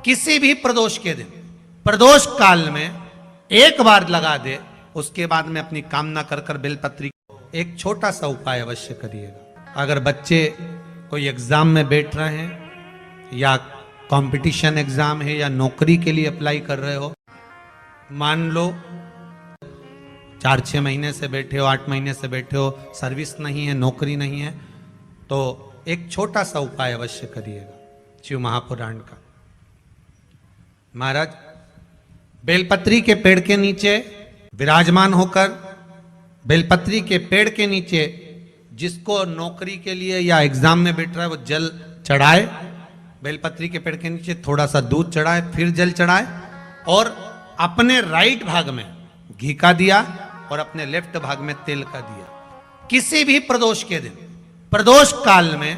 किसी भी प्रदोष के दिन, प्रदोष काल में एक बार लगा दे, उसके बाद में अपनी कामना कर कर बेलपत्री एक छोटा सा उपाय अवश्य करिएगा। अगर बच्चे कोई एग्जाम में बैठ रहे हैं या कंपटीशन एग्जाम है या नौकरी के लिए अप्लाई कर रहे हो, मान लो 4-6 महीने से बैठे हो, 8 महीने से बैठे हो, सर्विस नहीं है, नौकरी नहीं है, तो एक छोटा सा उपाय अवश्य करिएगा शिव महापुराण का। महाराज बेलपत्री के पेड़ के नीचे विराजमान होकर, बेलपत्री के पेड़ के नीचे जिसको नौकरी के लिए या एग्जाम में बैठ रहा है वो जल चढ़ाए, बेलपत्री के पेड़ के नीचे थोड़ा सा दूध चढ़ाए, फिर जल चढ़ाए और अपने राइट भाग में घी का दिया और अपने लेफ्ट भाग में तेल का दिया। किसी भी प्रदोष के दिन, प्रदोष काल में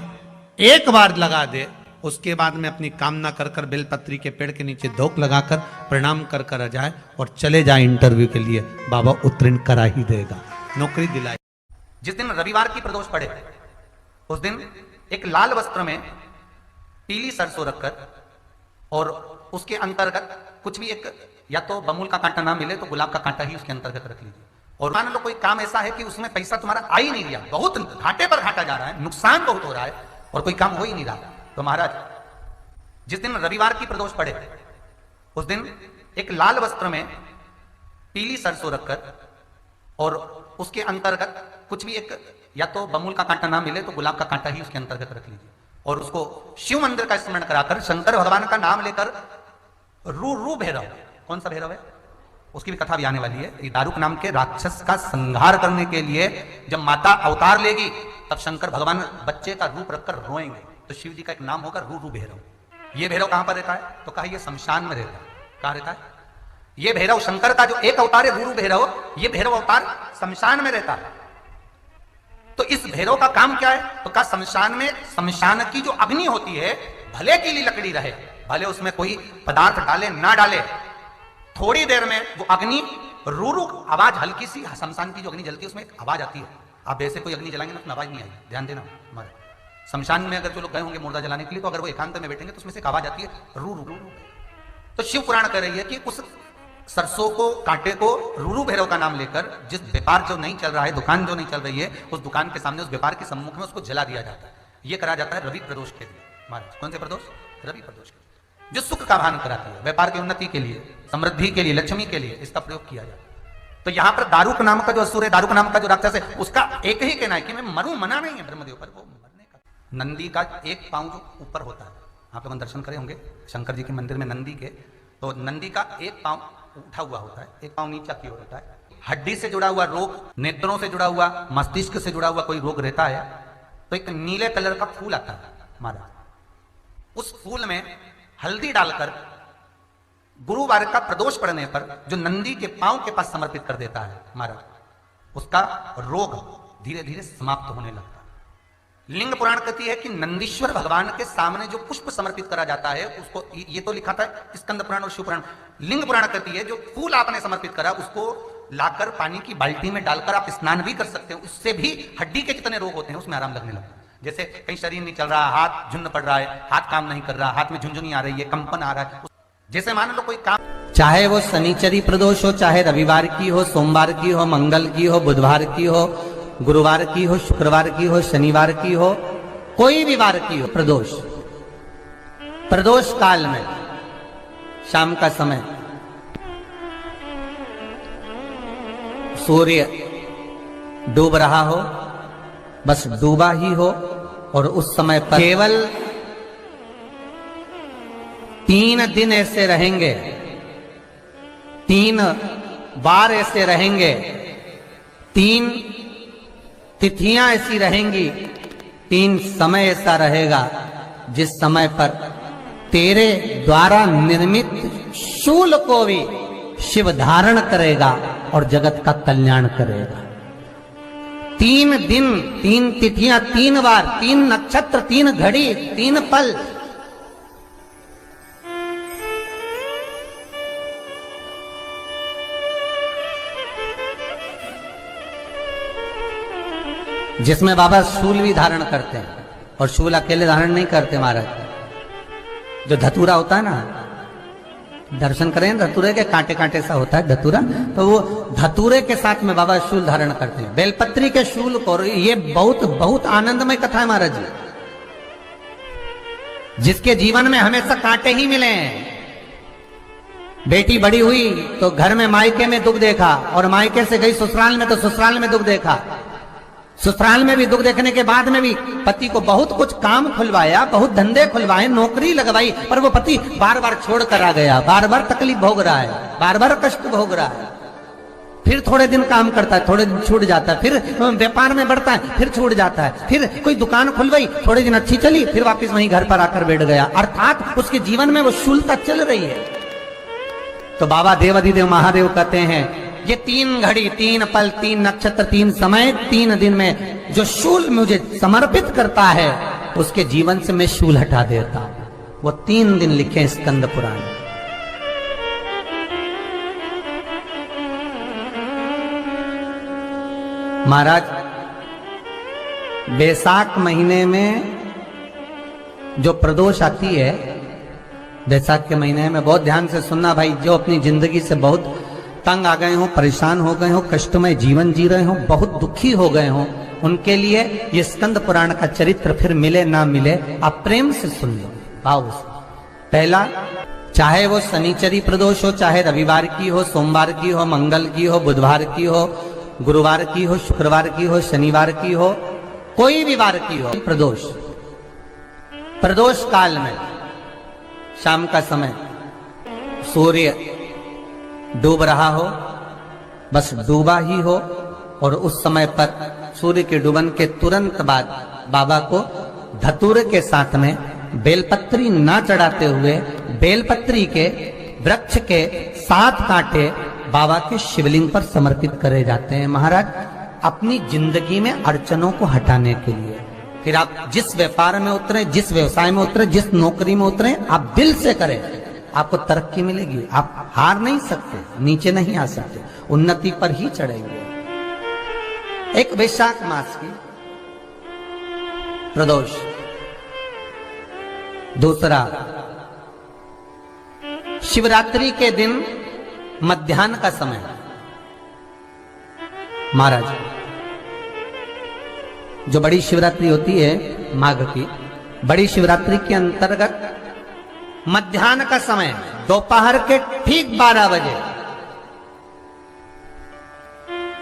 एक बार लगा दे, उसके बाद में अपनी कामना कर कर बेलपत्री के पेड़ के नीचे धोख लगाकर प्रणाम कर कर आ जाए और चले जाए इंटरव्यू के लिए, बाबा उत्तीर्ण करा ही देगा, नौकरी दिलाए। जिस दिन रविवार की प्रदोष पड़े उस दिन एक लाल वस्त्र में पीली सरसों रखकर और उसके अंतर्गत कुछ भी एक, या तो बमूल का कांटा ना मिले तो गुलाब का कांटा ही उसके अंतर्गत रख लीजिए। और मान लो कोई काम ऐसा है कि उसमें पैसा तुम्हारा आ ही नहीं रहा, बहुत घाटे पर घाटा जा रहा है, नुकसान बहुत हो रहा है और कोई काम हो ही नहीं रहा, तो महाराज जिस दिन रविवार की प्रदोष पड़े उस दिन एक लाल वस्त्र में पीली सरसों रखकर और उसके अंतर्गत कुछ भी एक, या तो बमूल का कांटा ना मिले तो गुलाब का कांटा ही उसके अंतर्गत रख लीजिए और उसको शिव मंदिर का स्मरण कराकर शंकर भगवान का नाम लेकर रू भैरव, कौन सा भैरव है उसकी भी कथा भी आने वाली है। ये दारुक नाम के राक्षस का संहार करने के लिए जब माता अवतार लेगी तब शंकर भगवान बच्चे का रूप रखकर रोएंगे, तो शिव जी का एक नाम होगा रू भैरव। ये भैरव कहां पर रहता है, तो कहा ये शमशान में रहता है। कहां रहता है ये भैरव? शंकर का जो एक अवतार है रू भैरव, ये भैरव अवतार शमशान में रहता है। तो इस भैरव का काम क्या है, तो कहा शमशान में, शमशान की जो अग्नि होती है भले की ली लकड़ी रहे, भले उसमें कोई पदार्थ डाले ना डाले, थोड़ी देर में वो अग्नि रू आवाज, हल्की सी शमशान की जो अग्नि जलती है उसमें एक आवाज आती है। आप ऐसे कोई अग्नि जलाएंगे ना तो आवाज नहीं आएगी, ध्यान देना। हमारे शमशान में अगर जो लोग गए होंगे मुर्दा जलाने के लिए, तो अगर वो एकांत में बैठेंगे तो उसमें से एक आवाज आती है रू रू रू। तो शिव पुराण कह रही है कि उस सरसों को, कांटे को रू भैरव का नाम लेकर जिस व्यापार जो नहीं चल रहा है, दुकान जो नहीं चल रही है, उस दुकान के सामने, उस व्यापार के सम्मुख में उसको जला दिया जाता है। यह करा जाता है रवि प्रदोष के दिन। महाराज कौन से प्रदोष? रवि प्रदोष के, जो सुख का भान कराती है, व्यापार की उन्नति के लिए, समृद्धि के लिए, लक्ष्मी के लिए इसका प्रयोग किया जाता है। तो यहां पर दारुक नाम का जो असुर है, दारुक नाम का जो राक्षस है, उसका एक ही कहना है कि मैं मरूं, मना नहीं है ब्रह्मदेव पर, वो मरने का। नंदी का एक पांव जो ऊपर होता है, आप लोग दर्शन करे होंगे शंकर जी के मंदिर में नंदी के, तो नंदी का एक पांव उठा हुआ होता है, एक पांव नीचा की ओर होता है। हड्डी से जुड़ा हुआ रोग, नेत्रों से जुड़ा हुआ, मस्तिष्क से जुड़ा हुआ कोई रोग रहता है तो एक नीले कलर का फूल आता है महाराज, उस फूल में हल्दी डालकर गुरुवार का प्रदोष पड़ने पर जो नंदी के पांव के पास समर्पित कर देता है महाराज, उसका रोग धीरे धीरे समाप्त होने लगता है। लिंग पुराण कहती है कि नंदीश्वर भगवान के सामने जो पुष्प समर्पित करा जाता है उसको, ये तो लिखा था स्कंद पुराण और शिव पुराण, लिंग पुराण कहती है जो फूल आपने समर्पित करा उसको लाकर पानी की बाल्टी में डालकर आप स्नान भी कर सकते हो, उससे भी हड्डी के जितने रोग होते हैं उसमें आराम लगने लगता है। जैसे कहीं शरीर नहीं चल रहा, हाथ झुन्न पड़ रहा है, हाथ काम नहीं कर रहा, हाथ में झुंझुनी आ रही है, कंपन आ रहा है, जैसे मान लो कोई काम, चाहे वो शनिचरी प्रदोष हो, चाहे रविवार की हो, सोमवार की हो, मंगल की हो, बुधवार की हो, गुरुवार की हो, शुक्रवार की हो, शनिवार की हो, कोई भी वार की हो, प्रदोष, प्रदोष काल में शाम का समय सूर्य डूब रहा हो, बस डूबा ही हो, और उस समय पर केवल 3 दिन ऐसे रहेंगे, 3 बार ऐसे रहेंगे, 3 तिथियां ऐसी रहेंगी, 3 समय ऐसा रहेगा जिस समय पर तेरे द्वारा निर्मित शूल को भी शिव धारण करेगा और जगत का कल्याण करेगा। 3 दिन, 3 तिथियां, 3 बार, 3 नक्षत्र, 3 घड़ी, 3 पल, जिसमें बाबा शूल भी धारण करते हैं, और शूल अकेले धारण नहीं करते महाराज, जो धतूरा होता है ना, दर्शन करें धतूरे के, कांटे कांटे सा होता है धतूरा, तो वो धतूरे के साथ में बाबा शूल धारण करते हैं, बेलपत्री के शूल को। ये बहुत बहुत आनंदमय कथा है महाराज जी, जिसके जीवन में हमेशा कांटे ही मिले हैं। बेटी बड़ी हुई तो घर में मायके में दुख देखा, और मायके से गई ससुराल में तो ससुराल में दुख देखा। ससुराल में भी दुख देखने के बाद में भी पति को बहुत कुछ काम खुलवाया, बहुत धंधे खुलवाए, नौकरी लगवाई, पर वो पति बार बार छोड़ कर आ गया, बार बार तकलीफ भोग रहा है, बार बार कष्ट भोग रहा है। फिर थोड़े दिन काम करता है, थोड़े दिन छूट जाता है, फिर व्यापार में बढ़ता है, फिर छूट जाता है, फिर कोई दुकान खुलवाई, थोड़े दिन अच्छी चली, फिर वापस वहीं घर पर आकर बैठ गया। अर्थात उसके जीवन में वो शूलता चल रही है। तो बाबा देवाधिदेव महादेव कहते हैं, ये 3 घड़ी 3 पल 3 नक्षत्र 3 समय 3 दिन में जो शूल मुझे समर्पित करता है, उसके जीवन से मैं शूल हटा देता हूं। वो 3 दिन लिखे स्कंद पुराण। महाराज बैसाख महीने में जो प्रदोष आती है, बैसाख के महीने में बहुत ध्यान से सुनना भाई, जो अपनी जिंदगी से बहुत तंग आ गए हो, परेशान हो गए हो, कष्टमय जीवन जी रहे हो, बहुत दुखी हो गए हो, उनके लिए ये स्कंद पुराण का चरित्र फिर मिले ना मिले, आप प्रेम से सुन लो भाव से। पहला, चाहे वो शनिचरी प्रदोष हो, चाहे रविवार की हो, सोमवार की हो, मंगल की हो, बुधवार की हो, गुरुवार की हो, शुक्रवार की हो, शनिवार की हो, कोई भी वार की हो, प्रदोष काल में शाम का समय सूर्य डूब रहा हो, बस डूबा ही हो, और उस समय पर सूर्य के डूबन के तुरंत बाद बाबा को धतूरे के साथ में बेलपत्री ना चढ़ाते हुए बेलपत्री के वृक्ष के 7 कांटे बाबा के शिवलिंग पर समर्पित करे जाते हैं महाराज, अपनी जिंदगी में अड़चनों को हटाने के लिए। फिर आप जिस व्यापार में उतरे, जिस व्यवसाय में उतरे, जिस नौकरी में उतरे, आप दिल से करें, आपको तरक्की मिलेगी। आप हार नहीं सकते, नीचे नहीं आ सकते, उन्नति पर ही चढ़ेंगे। एक वैशाख मास की प्रदोष, दूसरा शिवरात्रि के दिन मध्याह्न का समय महाराज, जो बड़ी शिवरात्रि होती है माघ की, बड़ी शिवरात्रि के अंतर्गत मध्याह्न का समय, दोपहर के ठीक 12 बजे,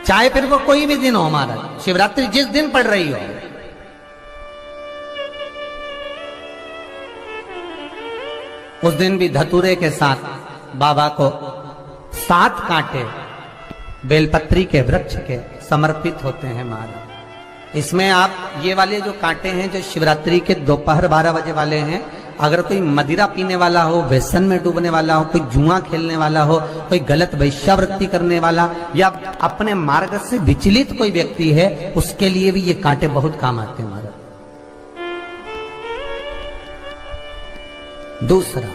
चाहे फिर वो कोई भी दिन हो महाराज, शिवरात्रि जिस दिन पड़ रही हो, उस दिन भी धतूरे के साथ बाबा को 7 कांटे बेलपत्री के वृक्ष के समर्पित होते हैं महाराज। इसमें आप ये वाले जो कांटे हैं, जो शिवरात्रि के दोपहर 12 बजे वाले हैं, अगर कोई मदिरा पीने वाला हो, व्यसन में डूबने वाला हो, कोई जुआ खेलने वाला हो, कोई गलत वैश्यावृत्ति करने वाला, या अपने मार्ग से विचलित कोई व्यक्ति है, उसके लिए भी ये कांटे बहुत काम आते हैं महाराज। दूसरा,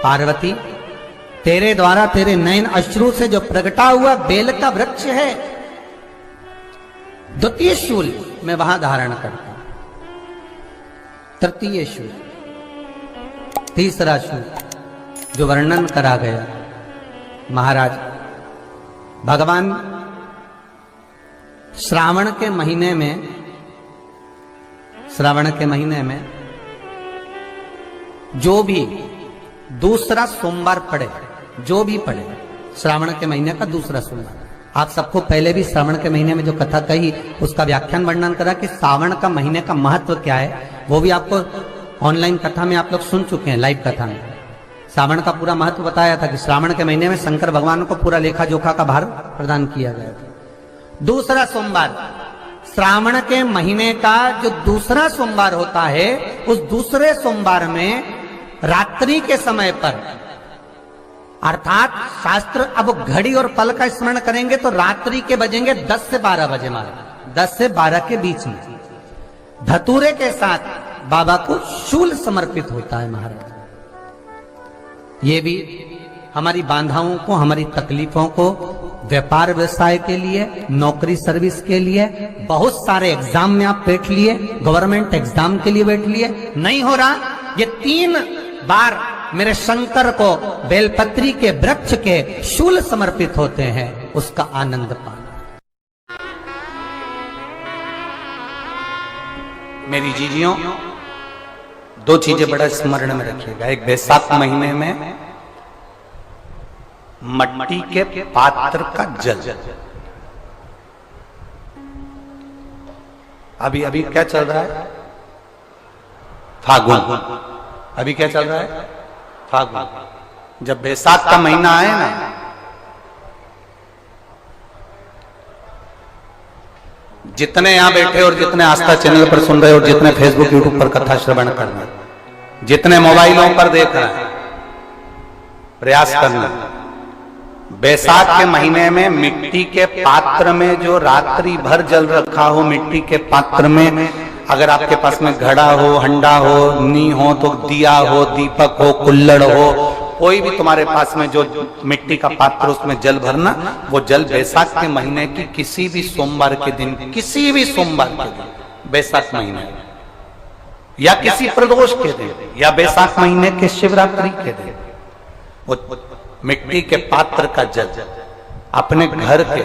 पार्वती तेरे द्वारा तेरे नयन अश्रु से जो प्रगटा हुआ बेल का वृक्ष है, द्वितीय शूल मैं वहां धारण करता हूं, तृतीय शूल, तीसरा शूल जो वर्णन करा गया महाराज, भगवान श्रावण के महीने में जो भी दूसरा सोमवार पड़े, जो भी पड़े, श्रावण के महीने का दूसरा सोमवार, आप सबको पहले भी श्रावण के महीने में जो कथा कही उसका व्याख्यान वर्णन करा कि श्रावण का महीने का महत्व क्या है, वो भी आपको ऑनलाइन कथा में आप लोग सुन चुके हैं, लाइव कथा में श्रावण का पूरा महत्व बताया था कि श्रावण के महीने में शंकर भगवान को पूरा लेखा जोखा का भार प्रदान किया गया था। दूसरा सोमवार, श्रावण के महीने का जो दूसरा सोमवार होता है, उस दूसरे सोमवार में रात्रि के समय पर, अर्थात शास्त्र अब घड़ी और पल का स्मरण करेंगे तो रात्रि के बजेंगे 10 से 12 बजे मारे, 10 से 12 के बीच में धतूरे के साथ बाबा को शूल समर्पित होता है महाराज। ये भी हमारी बाधाओं को, हमारी तकलीफों को, व्यापार व्यवसाय के लिए, नौकरी सर्विस के लिए, बहुत सारे एग्जाम में आप बैठ लिए, गवर्नमेंट एग्जाम के लिए बैठ लिए, नहीं हो रहा, ये 3 बार मेरे शंकर को बेलपत्री के वृक्ष के शूल समर्पित होते हैं, उसका आनंद पाना। मेरी जीजियों, दो चीजें बड़ा स्मरण में रखिएगा। एक, बैसाख महीने में मट्टी के पात्र का जल। अभी क्या चल रहा है? फागुन। अभी क्या चल रहा है? फागुन। जब बैसाख का महीना आए ना, जितने यहां बैठे और जितने आस्था चैनल पर सुन रहे और जितने फेसबुक यूट्यूब पर कथा श्रवण कर रहे, जितने मोबाइलों पर देख रहे हैं, प्रयास करना, बैसाख के महीने में मिट्टी के पात्र में जो रात्रि भर जल रखा हो, मिट्टी के पात्र में, अगर आपके पास में घड़ा हो, हंडा हो, नी हो, तो दिया हो, दीपक हो, कुल्लड़ हो, कोई भी तुम्हारे पास में जो मिट्टी का पात्र, उसमें जल भरना। वो जल बैसाख के महीने की किसी भी सोमवार के दिन, किसी भी सोमवार के दिन, बैसाख महीने या किसी प्रदोष के दिन या बैसाख महीने के शिवरात्रि के दिन, वो मिट्टी के पात्र का जल अपने घर के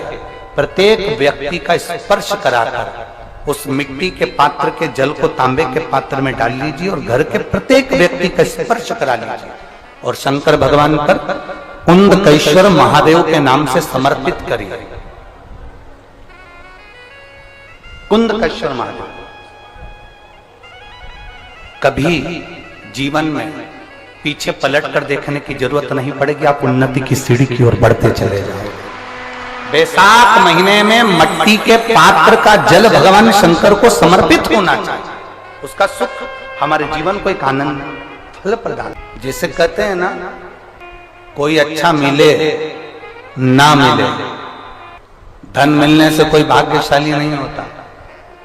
प्रत्येक व्यक्ति का स्पर्श कराकर उस मिट्टी के पात्र के जल को तांबे के पात्र में डाल लीजिए और घर के प्रत्येक व्यक्ति का स्पर्श करा लीजिए और शंकर भगवान पर कुंदकेश्वर महादेव के नाम से समर्पित करिए। कुंदकेश्वर महादेव। कभी जीवन में पीछे पलट कर देखने की जरूरत नहीं पड़ेगी, आप उन्नति की सीढ़ी की ओर बढ़ते चले जाओगे। बैसाख महीने में मट्टी के पात्र का जल भगवान शंकर को समर्पित होना चाहिए। उसका सुख हमारे जीवन को एक आनंद फल प्रदान। जैसे कहते हैं ना, कोई अच्छा मिले ना मिले, धन मिलने से कोई भाग्यशाली नहीं होता।